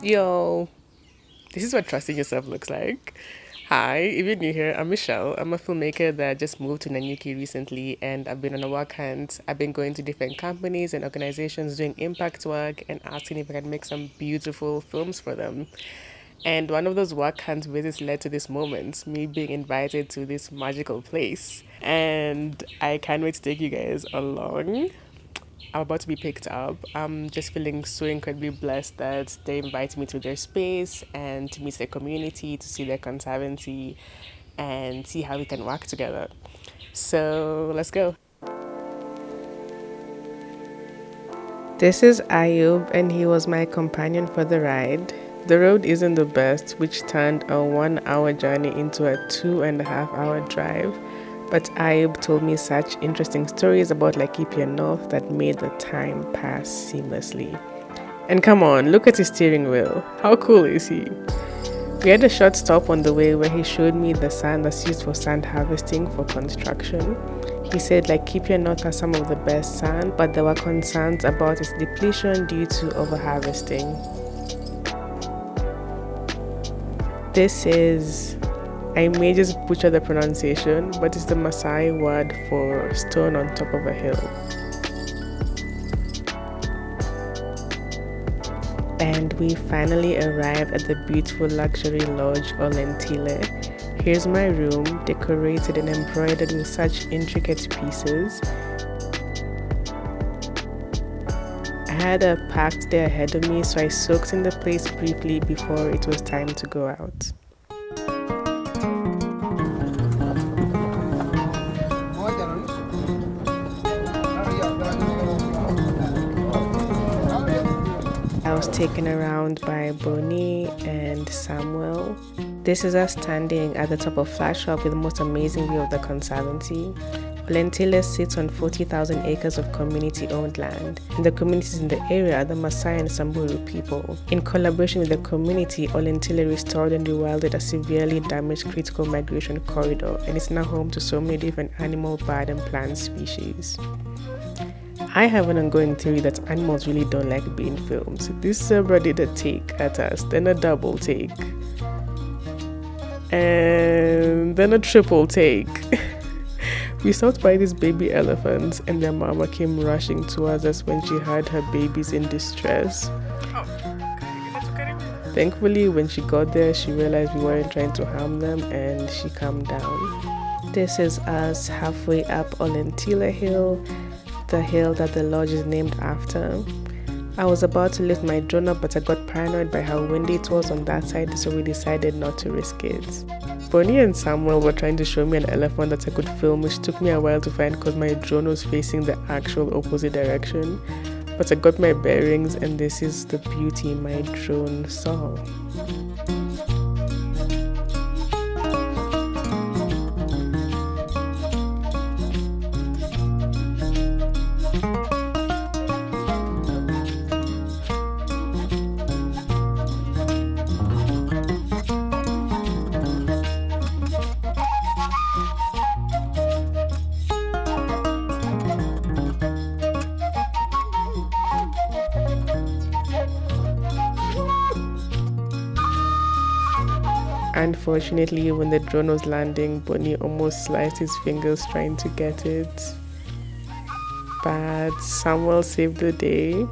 Yo, this is what trusting yourself looks like. Hi, if you're new here, I'm Michelle. I'm a filmmaker that just moved to Nanyuki recently, and I've been on a work hunt. I've been going to different companies and organizations doing impact work and asking if I can make some beautiful films for them. And one of those work hunt visits led to this moment, me being invited to this magical place. And I can't wait to take you guys along. I'm about to be picked up. I'm just feeling so incredibly blessed that they invited me to their space and to meet their community, to see their conservancy, and see how we can work together. So let's go. This is Ayub, and he was my companion for the ride. The road isn't the best, which turned a 1 hour journey into a 2.5 hour drive. But Ayub told me such interesting stories about Laikipia North that made the time pass seamlessly. And come on, look at his steering wheel. How cool is he? We had a short stop on the way where he showed me the sand that's used for sand harvesting for construction. He said Laikipia North has some of the best sand, but there were concerns about its depletion due to overharvesting. This is, I may just butcher the pronunciation, but it's the Maasai word for stone on top of a hill. And we finally arrived at the beautiful luxury lodge or Lentile. Here's my room, decorated and embroidered with such intricate pieces. I had a packed day ahead of me, so I soaked in the place briefly before it was time to go out. I was taken around by Bonnie and Samuel. This is us standing at the top of Flat Shop with the most amazing view of the Conservancy. Lentile sits on 40,000 acres of community-owned land. And the communities in the area are the Maasai and Samburu people. In collaboration with the community, Lentile restored and rewilded a severely damaged critical migration corridor, and it's now home to so many different animal, bird, and plant species. I have an ongoing theory that animals really don't like being filmed. This zebra did a take at us, then a double take, and then a triple take. We stopped by these baby elephants, and their mama came rushing towards us when she heard her babies in distress. Thankfully, when she got there, she realized we weren't trying to harm them, and she calmed down. This is us halfway up Olentila Hill, the hill that the lodge is named after. I was about to lift my drone up, but I got paranoid by how windy it was on that side, so we decided not to risk it. Bonnie and Samuel were trying to show me an elephant that I could film, which took me a while to find because my drone was facing the actual opposite direction. But I got my bearings, and this is the beauty my drone saw. Unfortunately, when the drone was landing, Bonnie almost sliced his fingers trying to get it. But Samuel saved the day,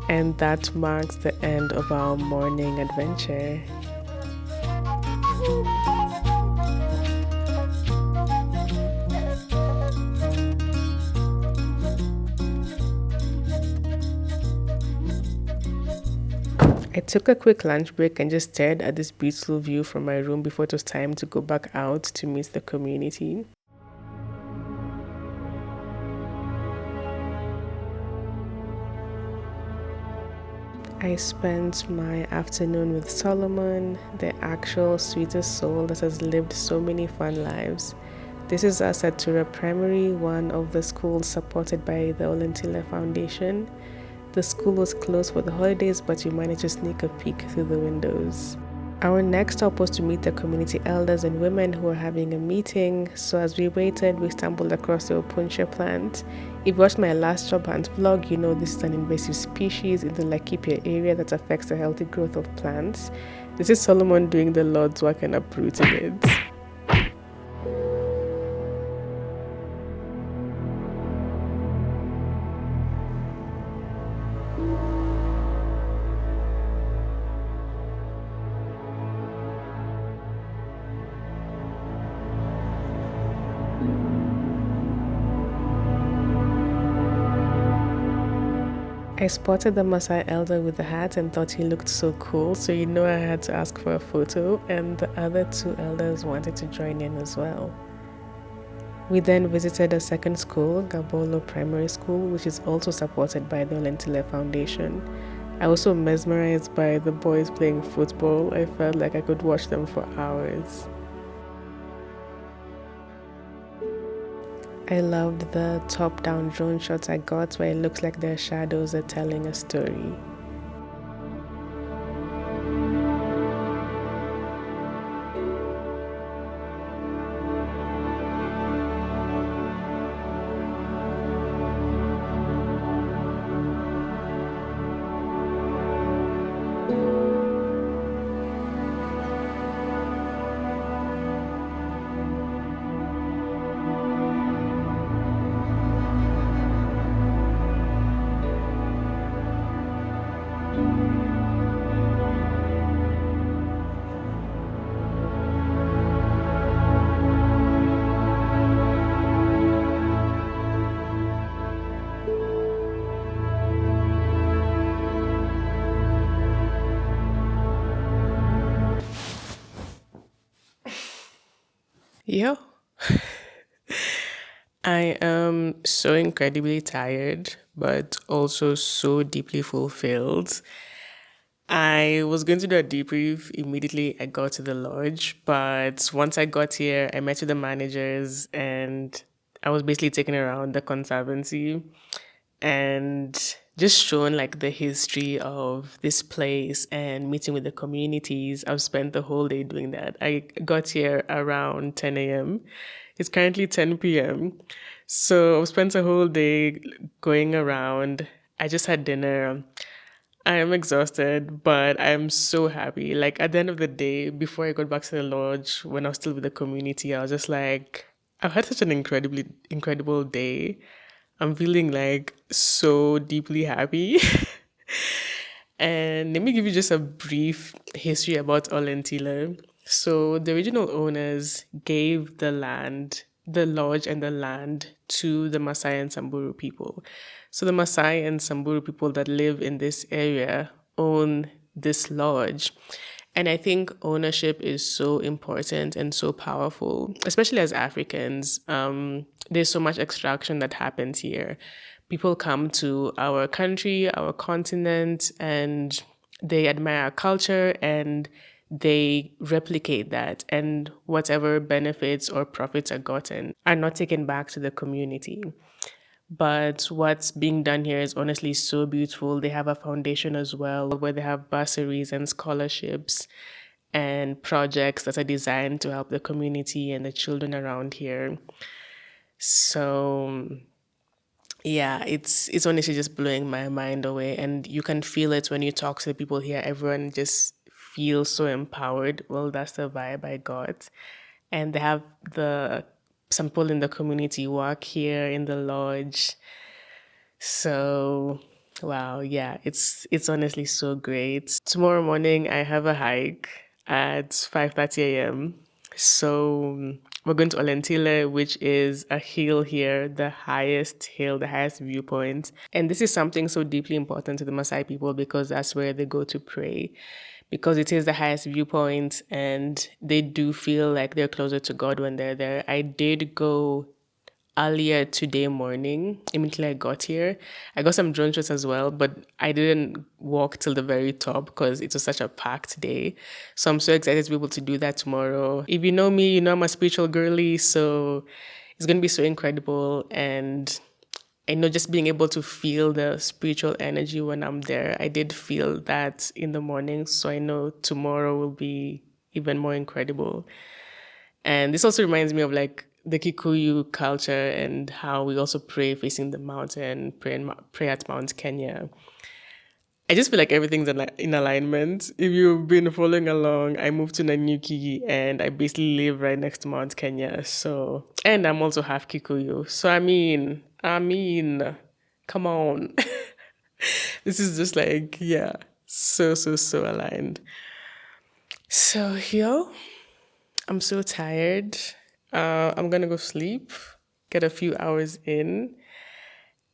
and that marks the end of our morning adventure. I took a quick lunch break and just stared at this beautiful view from my room before it was time to go back out to meet the community. I spent my afternoon with Solomon, the actual sweetest soul that has lived so many fun lives. This is us at Tura Primary, one of the schools supported by the Olentile Foundation. The school was closed for the holidays, but we managed to sneak a peek through the windows. Our next stop was to meet the community elders and women who were having a meeting. So as we waited, we stumbled across the opuntia plant. If you watched my last job hunt vlog, you know this is an invasive species in the Laikipia area that affects the healthy growth of plants. This is Solomon doing the Lord's work and uprooting it. I spotted the Maasai elder with the hat and thought he looked so cool, so you know I had to ask for a photo, and the other two elders wanted to join in as well. We then visited a second school, Gabolo Primary School, which is also supported by the Olentile Foundation. I was so mesmerized by the boys playing football, I felt like I could watch them for hours. I loved the top-down drone shots I got where it looks like their shadows are telling a story. Yo, I am so incredibly tired, but also so deeply fulfilled. I was going to do a debrief immediately I got to the lodge, but once I got here, I met with the managers and I was basically taken around the conservancy and just shown like the history of this place and meeting with the communities. I've spent the whole day doing that. I got here around 10 a.m. It's currently 10 p.m. So I've spent a whole day going around. I just had dinner. I am exhausted, but I'm so happy. Like at the end of the day, before I got back to the lodge, when I was still with the community, I was just like, I've had such an incredible day. I'm feeling like so deeply happy. And let me give you just a brief history about Olentile. So the original owners gave the land, the lodge and the land to the Maasai and Samburu people. So the Maasai and Samburu people that live in this area own this lodge. And I think ownership is so important and so powerful, especially as Africans. There's so much extraction that happens here. People come to our country, our continent, and they admire our culture and they replicate that. And whatever benefits or profits are gotten are not taken back to the community. But what's being done here is honestly so beautiful. They have a foundation as well where they have bursaries and scholarships and projects that are designed to help the community and the children around here. So yeah, it's honestly just blowing my mind away. And you can feel it when you talk to the people here. Everyone just feels so empowered. Well, that's the vibe I got. And they have the some people in the community work here in the lodge. So wow, yeah, it's honestly so great. Tomorrow morning I have a hike at 5:30 a.m. So we're going to Olentile, which is a hill here, the highest hill, the highest viewpoint. And this is something so deeply important to the Maasai people because that's where they go to pray. Because it is the highest viewpoint and they do feel like they're closer to God when they're there. I did go earlier today morning, immediately I got here. I got some drone shots as well, but I didn't walk till the very top because it was such a packed day. So I'm so excited to be able to do that tomorrow. If you know me, you know I'm a spiritual girly, so it's going to be so incredible. And I know just being able to feel the spiritual energy when I'm there. I did feel that in the morning, so I know tomorrow will be even more incredible. And this also reminds me of like the Kikuyu culture and how we also pray facing the mountain, pray at Mount Kenya. I just feel like everything's in alignment. If you've been following along, I moved to Nanyuki and I basically live right next to Mount Kenya. So, and I'm also half Kikuyu. So, come on. This is just like, yeah, so aligned. So, yo, I'm so tired. I'm gonna go sleep, get a few hours in,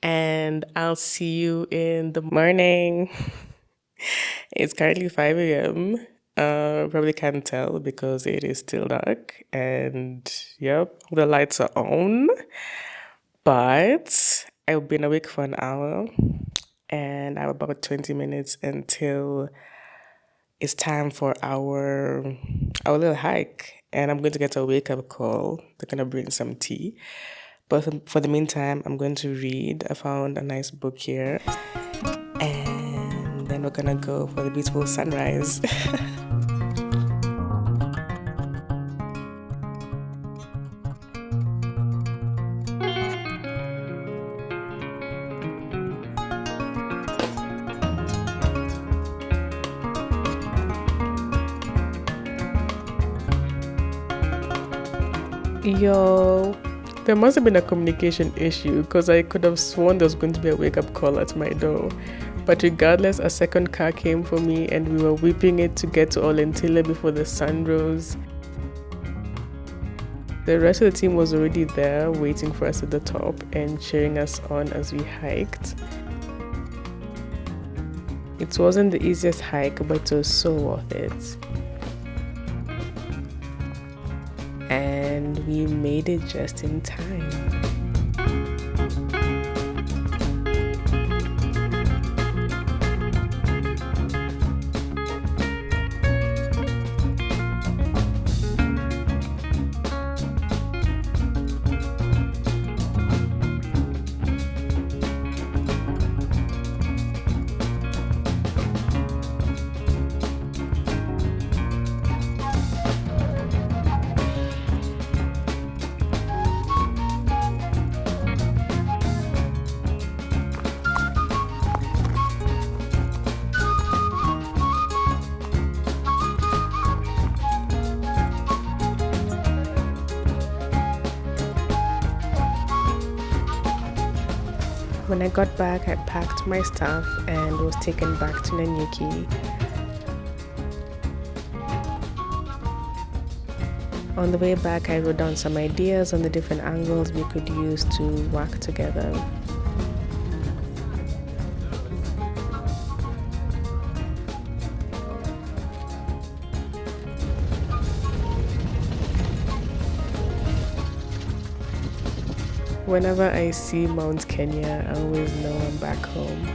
and I'll see you in the morning. It's currently 5 a.m. Probably can't tell because it is still dark, and yep, the lights are on. But I've been awake for an hour, and I have about 20 minutes until it's time for our little hike. And I'm going to get a wake up call. They're gonna bring some tea. But for the meantime, I'm going to read. I found a nice book here. And then we're gonna go for the beautiful sunrise. Yo, there must have been a communication issue because I could have sworn there was going to be a wake up call at my door. But regardless, a second car came for me and we were whipping it to get to Olentile before the sun rose. The rest of the team was already there waiting for us at the top and cheering us on as we hiked. It wasn't the easiest hike, but it was so worth it. And we made it just in time. When I got back, I packed my stuff and was taken back to Nanyuki. On the way back, I wrote down some ideas on the different angles we could use to work together. Whenever I see Mount Kenya, I always know I'm back home.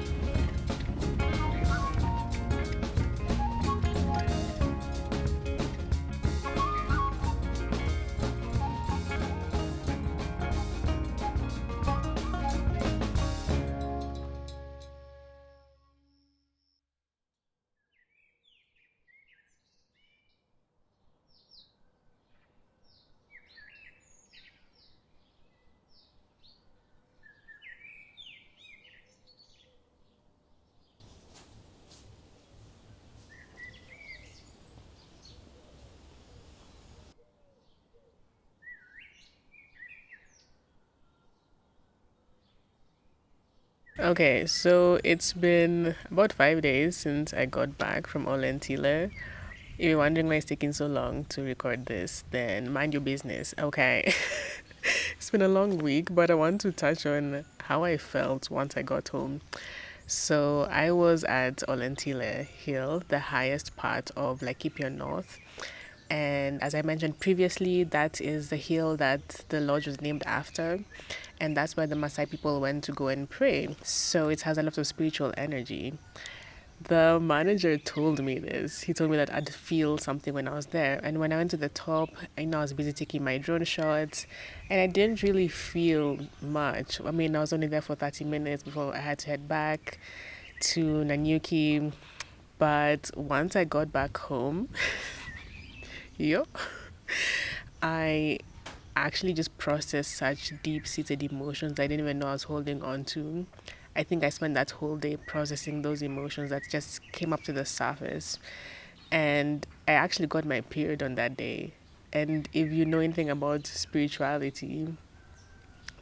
Okay, so it's been about 5 days since I got back from Olentile. If you're wondering why it's taking so long to record this, then mind your business. Okay. It's been a long week, but I want to touch on how I felt once I got home. So I was at Olentile Hill, the highest part of Laikipia North. And as I mentioned previously, that is the hill that the lodge was named after. And that's where the Maasai people went to go and pray. So it has a lot of spiritual energy. The manager told me this. He told me that I'd feel something when I was there. And when I went to the top, I know I was busy taking my drone shots and I didn't really feel much. I mean, I was only there for 30 minutes before I had to head back to Nanyuki. But once I got back home, yo, I actually just processed such deep seated emotions I didn't even know I was holding on to. I think I spent that whole day processing those emotions that just came up to the surface. And I actually got my period on that day. And if you know anything about spirituality,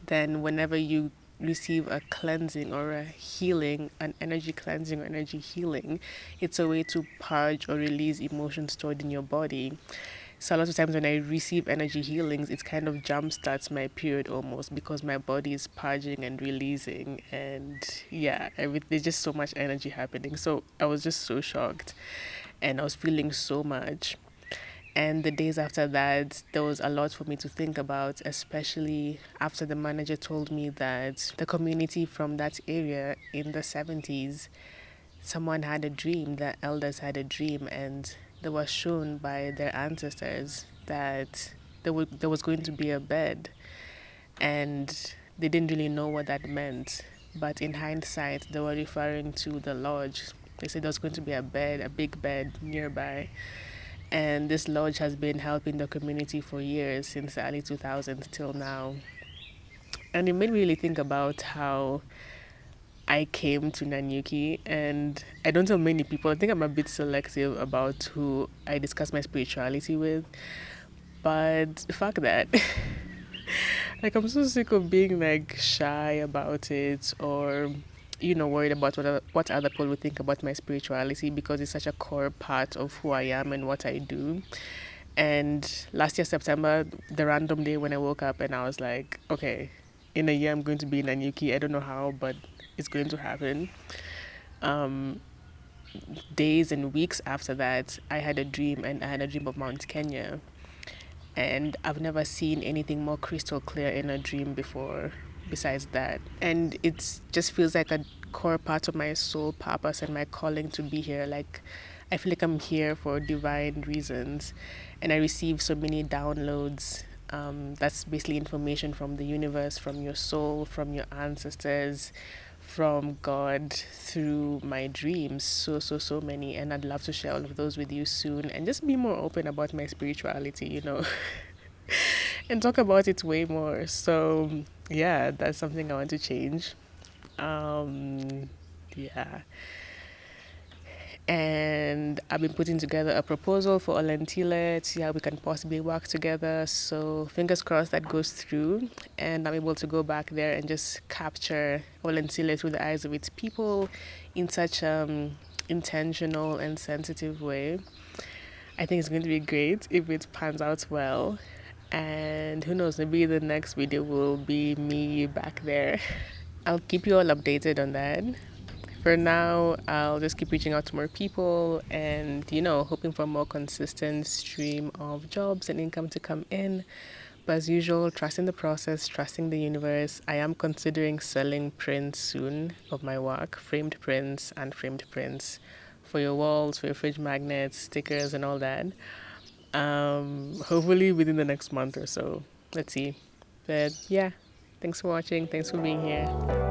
then whenever you receive a cleansing or a healing, an energy cleansing or energy healing, it's a way to purge or release emotions stored in your body. So a lot of times when I receive energy healings, it kind of jump starts my period almost because my body is purging and releasing, and yeah, there's just so much energy happening. So I was just so shocked, and I was feeling so much. And the days after that, there was a lot for me to think about, especially after the manager told me that the community from that area in the 70s, someone had a dream, the elders had a dream, and they were shown by their ancestors that there was going to be a bed, and they didn't really know what that meant. But in hindsight, they were referring to the lodge. They said there was going to be a bed, a big bed nearby. And this lodge has been helping the community for years, since the early 2000s till now. And it made me really think about how I came to Nanyuki, and I don't tell many people. I think I'm a bit selective about who I discuss my spirituality with, but fuck that. Like, I'm so sick of being like shy about it, or worried about what other people would think about my spirituality, because it's such a core part of who I am and what I do. And last year, September, the random day when I woke up and I was like, okay, in a year I'm going to be in Nanyuki. I don't know how, but it's going to happen. Um, Days and weeks after that, I had a dream, and I had a dream of Mount Kenya. And I've never seen anything more crystal clear in a dream before besides that. And it just feels like a core part of my soul purpose and my calling to be here. Like, I feel like I'm here for divine reasons. And I receive so many downloads. That's basically information from the universe, from your soul, from your ancestors, from God through my dreams. So many. And I'd love to share all of those with you soon and just be more open about my spirituality. And talk about it way more. So, yeah, that's something I want to change. Yeah. And I've been putting together a proposal for Olentile to see how we can possibly work together. So fingers crossed that goes through, and I'm able to go back there and just capture Olentile through the eyes of its people in such intentional and sensitive way. I think it's going to be great if it pans out well. And who knows, maybe the next video will be me back there. I'll keep you all updated on that. For now, I'll just keep reaching out to more people and, hoping for a more consistent stream of jobs and income to come in. But as usual, trusting the process, trusting the universe. I am considering selling prints soon of my work, framed prints and framed prints for your walls, for your fridge magnets, stickers, and all that. Hopefully within the next month or so. Let's see. But yeah, thanks for watching. Thanks for being here.